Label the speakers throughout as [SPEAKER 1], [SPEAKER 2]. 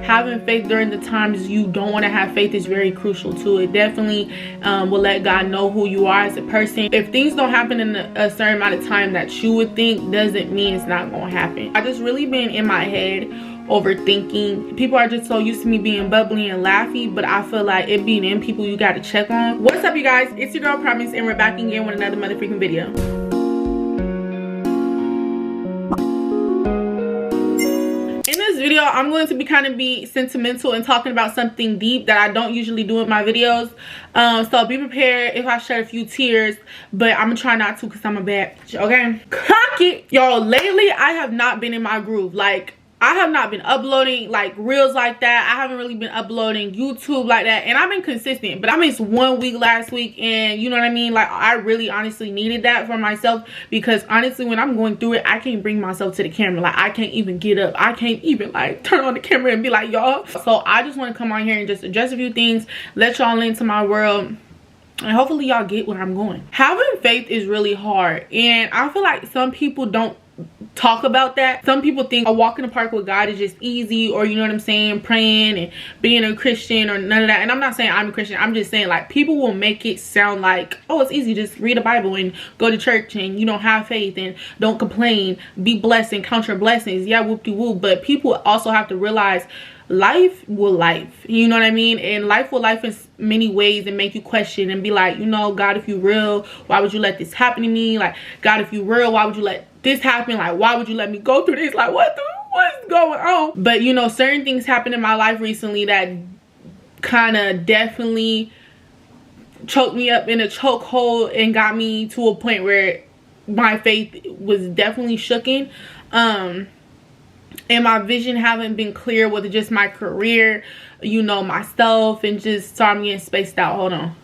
[SPEAKER 1] having faith during the times you don't want to have faith is very crucial too. It definitely will let God know who you are as a person. If things don't happen in a certain amount of time that you would think, doesn't mean it's not gonna happen. I just really been in my head overthinking. People are just so used to me being bubbly and laughy, but I feel like it being in people you gotta check on. What's up, you guys? It's your girl Promise, and we're back again with another mother freaking video. In this video, I'm going to be sentimental and talking about something deep that I don't usually do in my videos. So be prepared if I shed a few tears, but I'm gonna try not to because I'm a bad bitch, okay? Cock it! Y'all, lately I have not been in my groove. Like, I have not been uploading like reels like that. I haven't really been uploading YouTube like that, and I've been consistent, but I missed 1 week last week, and you know what I mean, like I really honestly needed that for myself, because honestly when I'm going through it, I can't bring myself to the camera. Like, I can't even get up, I can't even like turn on the camera and be like, y'all. So I just want to come on here and just address a few things, let y'all into my world, and hopefully y'all get where I'm going. Having faith is really hard, and I feel like some people don't talk about that. Some people think a walk in the park with God is just easy, or you know what I'm saying, praying and being a Christian, or none of that. And I'm not saying I'm a Christian, I'm just saying like people will make it sound like, oh, it's easy, just read the Bible and go to church and you don't have faith and don't complain, be blessed and count your blessings. Yeah, whoop-de-whoop. But people also have to realize life will life, you know what I mean? And life will life in many ways, and make you question and be like, you know, God, if you real, why would you let this happen to me? Like, God, if you real, why would you let this happen? Like, why would you let me go through this? Like, what's going on? But you know, certain things happened in my life recently that kind of definitely choked me up in a chokehold and got me to a point where my faith was definitely shooken. And my vision haven't been clear with just my career, you know, myself, and just, sorry, I'm getting spaced out. Hold on.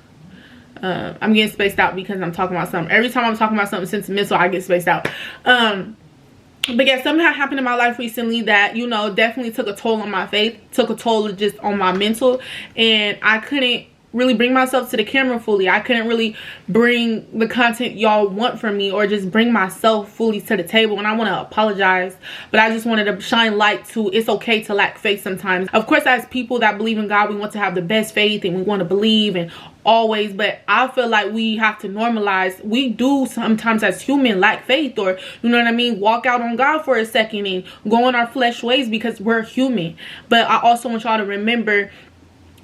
[SPEAKER 1] I'm getting spaced out because I'm talking about something. Every time I'm talking about something sentimental, I get spaced out. But yeah, something happened in my life recently that, you know, definitely took a toll on my faith, took a toll just on my mental, and I couldn't really bring myself to the camera fully. I couldn't really bring the content y'all want from me, or just bring myself fully to the table. And I want to apologize, but I just wanted to shine light to, it's okay to lack faith sometimes. Of course, as people that believe in God, we want to have the best faith and we want to believe and always, but I feel like we have to normalize, we do sometimes as human lack faith, or you know what I mean, walk out on God for a second and go in our flesh ways, because we're human. But I also want y'all to remember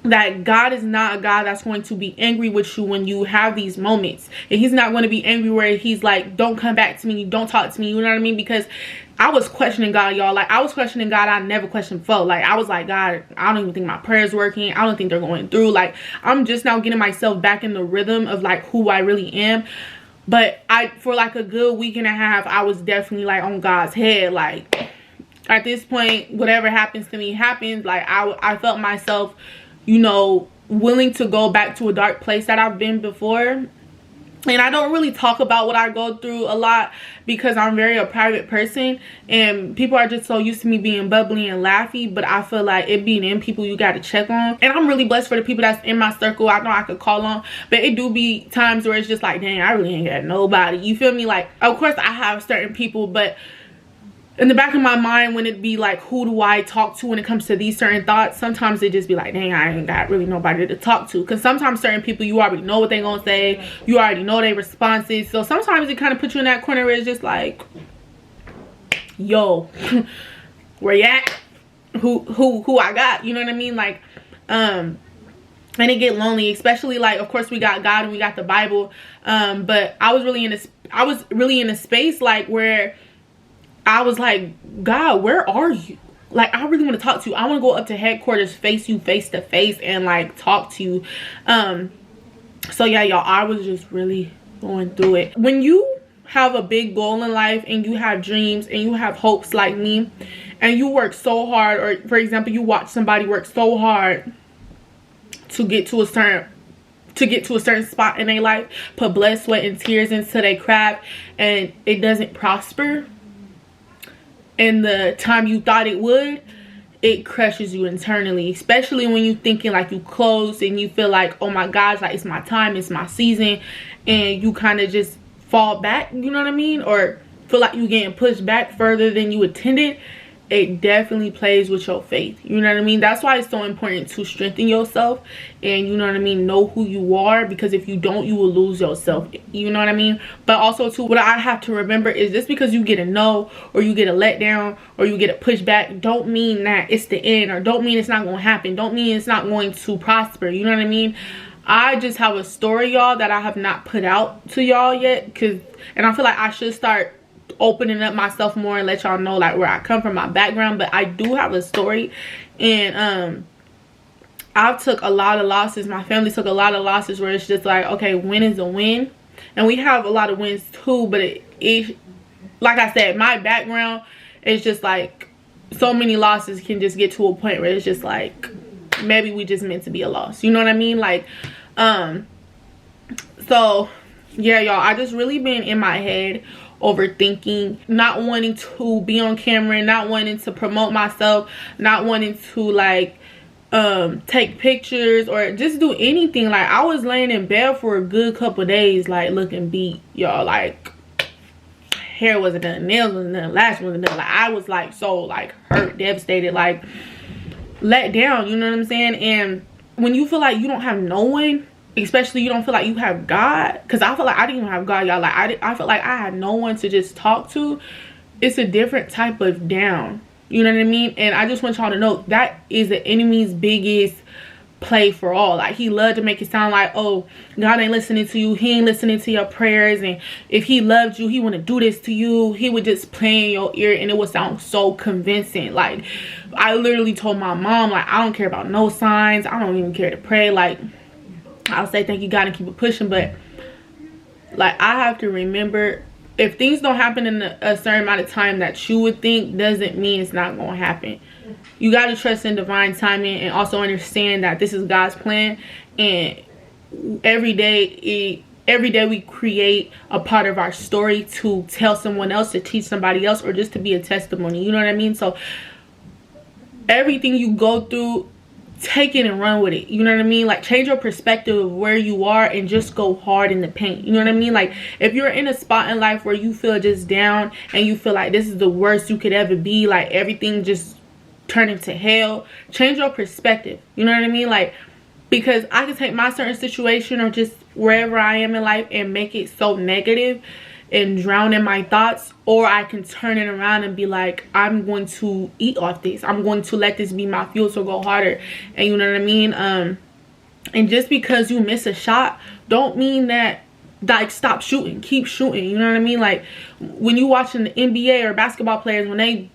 [SPEAKER 1] that God is not a God that's going to be angry with you when you have these moments, and he's not going to be angry where he's like, don't come back to me, don't talk to me, you know what I mean? Because I was questioning God, y'all. Like, I was questioning God. I never questioned before. Like, I was like, God, I don't even think my prayers working, I don't think they're going through. Like, I'm just now getting myself back in the rhythm of like who I really am. But for like a good week and a half, I was definitely like on God's head. Like, at this point, whatever happens to me happens. Like, I felt myself, you know, willing to go back to a dark place that I've been before. And I don't really talk about what I go through a lot, because I'm a private person, and people are just so used to me being bubbly and laughy. But I feel like it being in people you got to check on. And I'm really blessed for the people that's in my circle. I know I could call on, but it do be times where it's just like, dang, I really ain't got nobody, you feel me? Like, of course I have certain people, but in the back of my mind, when it be like, who do I talk to when it comes to these certain thoughts, sometimes it just be like, dang, I ain't got really nobody to talk to. Because sometimes certain people, you already know what they gonna say, you already know their responses. So sometimes it kind of puts you in that corner where it's just like, yo, where you at? Who I got? You know what I mean? Like, and it get lonely, especially like, of course we got God and we got the Bible, but I was really in a space like where I was like, God, where are you? Like, I really want to talk to you. I want to go up to headquarters, face you face to face, and like talk to you. So yeah, y'all, I was just really going through it. When you have a big goal in life, and you have dreams and you have hopes like me, and you work so hard, or for example, you watch somebody work so hard to get to a certain spot in their life, put blood, sweat, and tears into their craft, and it doesn't prosper in the time you thought it would, it crushes you internally, especially when you thinking like you close and you feel like, oh my gosh, like it's my time, it's my season, and you kind of just fall back, you know what I mean, or feel like you getting pushed back further than you intended. it definitely plays with your faith. You know what I mean? That's why it's so important to strengthen yourself and, you know what I mean, know who you are, because if you don't, you will lose yourself. You know what I mean? But also too, what I have to remember is just because you get a no, or you get a letdown, or you get a pushback, don't mean that it's the end, or don't mean it's not going to happen, don't mean it's not going to prosper. You know what I mean? I just have a story, y'all, that I have not put out to y'all yet, and I feel like I should start opening up myself more and let y'all know like where I come from, my background. But I do have a story, and I've took a lot of losses. My family took a lot of losses where it's just like, okay, win is a win, and we have a lot of wins too, but it like I said, my background is just like so many losses can just get to a point where it's just like maybe we just meant to be a loss. You know what I mean? Like so yeah, y'all, I just really been in my head overthinking, not wanting to be on camera, not wanting to promote myself, not wanting to like take pictures or just do anything. Like I was laying in bed for a good couple days like looking beat, y'all. Like hair wasn't done, nails wasn't done, lashes wasn't done. Like I was like so like hurt, devastated, like let down. You know what I'm saying? And when you feel like you don't have no one, especially you don't feel like you have God, because I feel like I didn't even have God, y'all. Like I felt like I had no one to just talk to. It's a different type of down. You know what I mean? And I just want y'all to know that is the enemy's biggest play for all. Like he loved to make it sound like, oh, God ain't listening to you, he ain't listening to your prayers, and if he loved you, he want to do this to you. He would just play in your ear, and it would sound so convincing. Like I literally told my mom, like, I don't care about no signs, I don't even care to pray. Like I'll say thank you God and keep it pushing. But like I have to remember, if things don't happen in a certain amount of time that you would think, doesn't mean it's not gonna happen. You got to trust in divine timing, and also understand that this is God's plan. And every day we create a part of our story to tell someone else, to teach somebody else, or just to be a testimony. You know what I mean? So everything you go through, take it and run with it. You know what I mean? Like change your perspective of where you are and just go hard in the paint. You know what I mean? Like if you're in a spot in life where you feel just down and you feel like this is the worst you could ever be, like everything just turning to hell, change your perspective. You know what I mean? Like, because I can take my certain situation or just wherever I am in life and make it so negative and drown in my thoughts, or I can turn it around and be like, I'm going to eat off this, I'm going to let this be my fuel to go harder. And you know what I mean? And just because you miss a shot don't mean that like stop shooting, keep shooting. You know what I mean? Like when you watching the NBA or basketball players, when they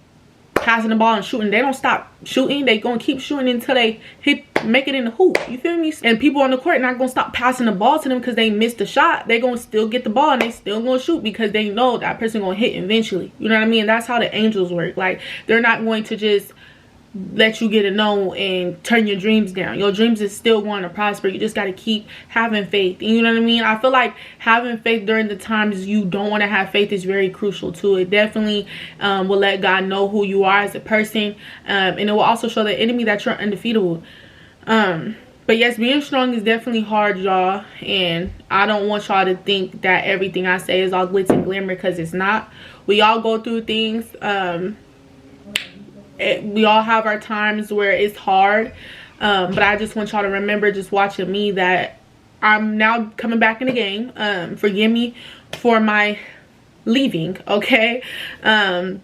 [SPEAKER 1] passing the ball and shooting, they don't stop shooting. They gonna keep shooting until they make it in the hoop. You feel me? And people on the court not gonna stop passing the ball to them because they missed the shot. They gonna still get the ball and they still gonna shoot because they know that person gonna hit eventually. You know what I mean? That's how the angels work. Like they're not going to just let you get a no and turn your dreams down. Your dreams is still going to prosper. You just got to keep having faith. You know what I mean? I feel like having faith during the times you don't want to have faith is very crucial too. It definitely will let God know who you are as a person, and it will also show the enemy that you're undefeatable. But yes, being strong is definitely hard, y'all, and I don't want y'all to think that everything I say is all glitz and glamour, because it's not. We all go through things. We all have our times where it's hard, but I just want y'all to remember, just watching me, that I'm now coming back in the game. Forgive me for my leaving, okay? And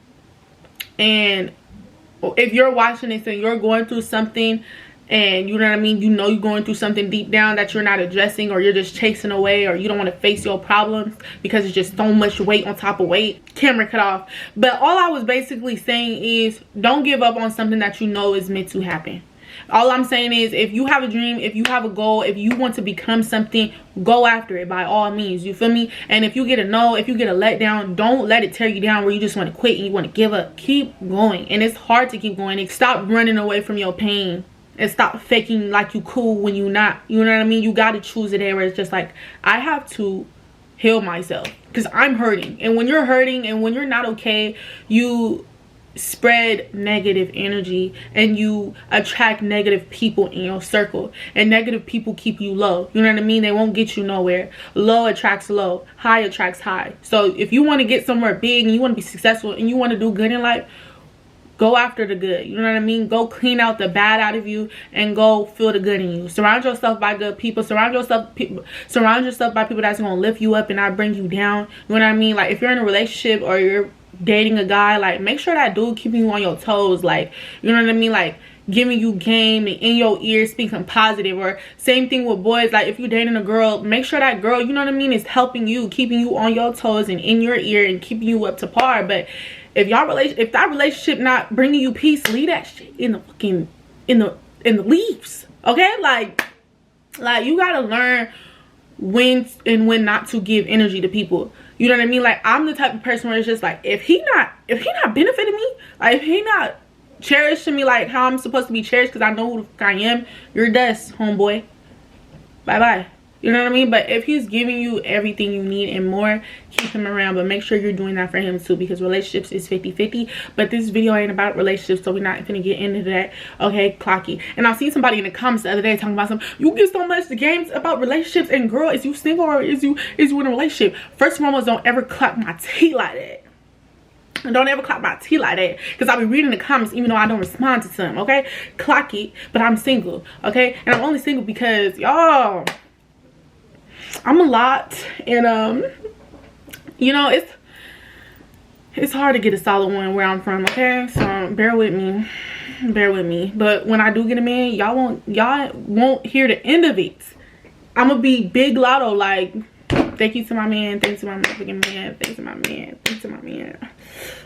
[SPEAKER 1] if you're watching this and you're going through something, and you know what I mean, you know you're going through something deep down that you're not addressing, or you're just chasing away, or you don't want to face your problems because it's just so much weight on top of weight. Camera cut off. But all I was basically saying is, don't give up on something that you know is meant to happen. All I'm saying is, if you have a dream, if you have a goal, if you want to become something, go after it by all means. You feel me? And if you get a no, if you get a letdown, don't let it tear you down where you just want to quit and you want to give up. Keep going. And it's hard to keep going. Stop running away from your pain. And stop faking like you cool when you not. You know what I mean? You got to choose a day where it's just like, I have to heal myself because I'm hurting. And when you're hurting and when you're not okay, you spread negative energy and you attract negative people in your circle. And negative people keep you low. You know what I mean? They won't get you nowhere. Low attracts low. High attracts high. So if you want to get somewhere big and you want to be successful and you want to do good in life, go after the good. You know what I mean? Go clean out the bad out of you and go feel the good in you. Surround yourself by good people. Surround yourself by people that's gonna lift you up and not bring you down. You know what I mean? Like if you're in a relationship or you're dating a guy, like make sure that dude keeping you on your toes. Like, you know what I mean? Like giving you game and in your ear speaking positive. Or same thing with boys, like if you're dating a girl, make sure that girl, you know what I mean, is helping you, keeping you on your toes and in your ear and keeping you up to par. But if that relationship not bringing you peace, leave that shit in the fucking in the leaves. Okay? Like you gotta learn when and when not to give energy to people. You know what I mean? Like I'm the type of person where it's just like if he not benefiting me, like if he not cherishing me like how I'm supposed to be cherished, because I know who the fuck I am, you're dust, homeboy. Bye bye. You know what I mean? But if he's giving you everything you need and more, keep him around. But make sure you're doing that for him too, because relationships is 50-50. But this video ain't about relationships, so we're not gonna get into that. Okay, clocky. And I see somebody in the comments the other day talking about something. You get so much the games about relationships, and girl, is you single or is you in a relationship? First and foremost, don't ever clock my tea like that. And don't ever clock my tea like that, because I'll be reading the comments even though I don't respond to some. Okay, clock it. But I'm single. Okay, and I'm only single because y'all, I'm a lot, and you know, it's hard to get a solid one where I'm from. Okay, so bear with me. But when I do get a man, y'all won't hear the end of it. I'm gonna be big lotto, like thank you to my man, thanks to my motherfucking man, thanks to my man, thanks to my man,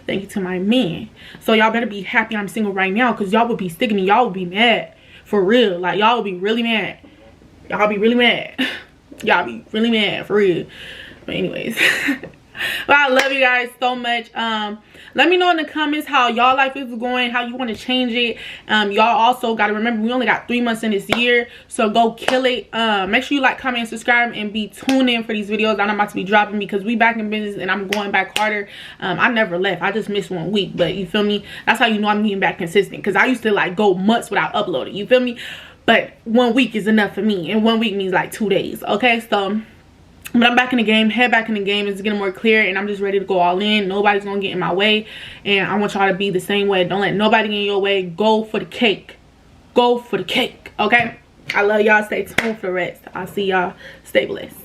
[SPEAKER 1] thank you to my man. So y'all better be happy I'm single right now, because y'all would be sticking me. Y'all would be mad for real. Like y'all would be really mad. Y'all be really mad. Y'all be really mad for real. But anyways, but I love you guys so much. Let me know in the comments how y'all life is going, how you want to change it. Y'all also got to remember we only got 3 months in this year, so go kill it. Make sure you like, comment, and subscribe, and be tuned in for these videos I'm about to be dropping, because we back in business and I'm going back harder. I never left. I just missed 1 week, but you feel me, that's how you know I'm getting back consistent, because I used to like go months without uploading. You feel me? But 1 week is enough for me, and 1 week means like 2 days. Okay, so but I'm back in the game. Head back in the game. It's getting more clear, and I'm just ready to go all in. Nobody's gonna get in my way, and I want y'all to be the same way. Don't let nobody get in your way. Go for the cake. Go for the cake. Okay, I love y'all. Stay tuned for the rest. I'll see y'all. Stay blessed.